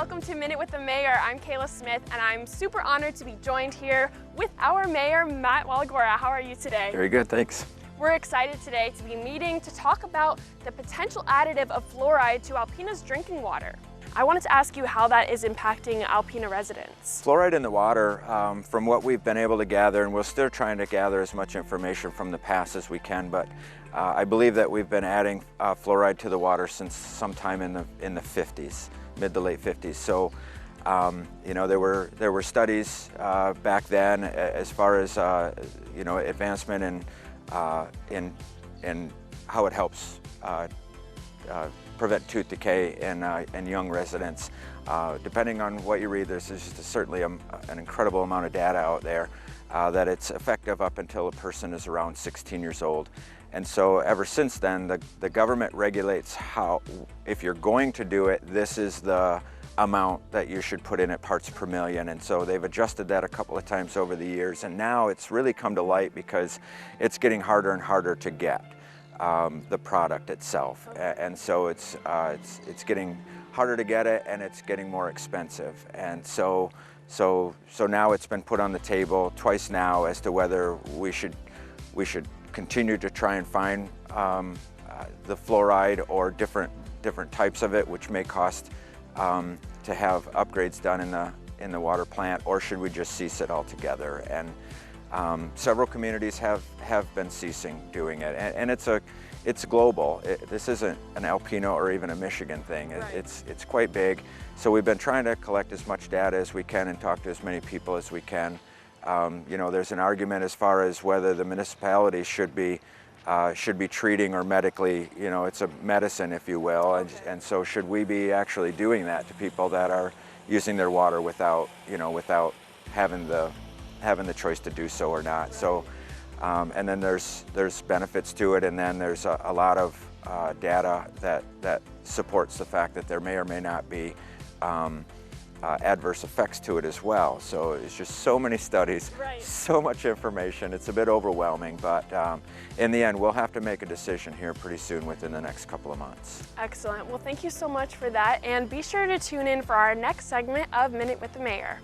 welcome to Minute with the Mayor. I'm Kayla Smith, and I'm super honored to be joined here with our mayor, Matt Walagora. How are you today? Very good, thanks. We're excited today to be meeting to talk about the potential additive of fluoride to Alpena's drinking water. I wanted to ask you how that is impacting Alpena residents. Fluoride in the water, from what we've been able to gather, and we're still trying to gather as much information from the past as we can, but I believe that we've been adding fluoride to the water since sometime in the 50s, mid to late 50s. So, you know, there were studies back then as far as you know, advancement in how it helps prevent tooth decay in young residents. Depending on what you read, there's just certainly an incredible amount of data out there that it's effective up until a person is around 16 years old. And so ever since then, the government regulates how, if you're going to do it, this is the amount that you should put in at parts per million. And so they've adjusted that a couple of times over the years, and now it's really come to light because it's getting harder and harder to get the product itself. And so it's getting harder to get it, and it's getting more expensive. And so now it's been put on the table twice now as to whether we should continue to try and find the fluoride or different types of it, which may cost to have upgrades done in the water plant, or should we just cease it altogether? And several communities have been ceasing doing it, and it's global. This isn't an Alpena or even a Michigan thing. Right. It's quite big. So we've been trying to collect as much data as we can and talk to as many people as we can. You know, there's an argument as far as whether the municipalities should be treating or medically, you know, it's a medicine, if you will, and so should we be actually doing that to people that are using their water without having the choice to do so or not. So, and then there's benefits to it, and then there's a lot of data that supports the fact that there may or may not be adverse effects to it as well. So it's just so many studies, right. So much information. It's a bit overwhelming, but in the end, we'll have to make a decision here pretty soon within the next couple of months. Excellent. Well, thank you so much for that, and be sure to tune in for our next segment of Minute with the Mayor.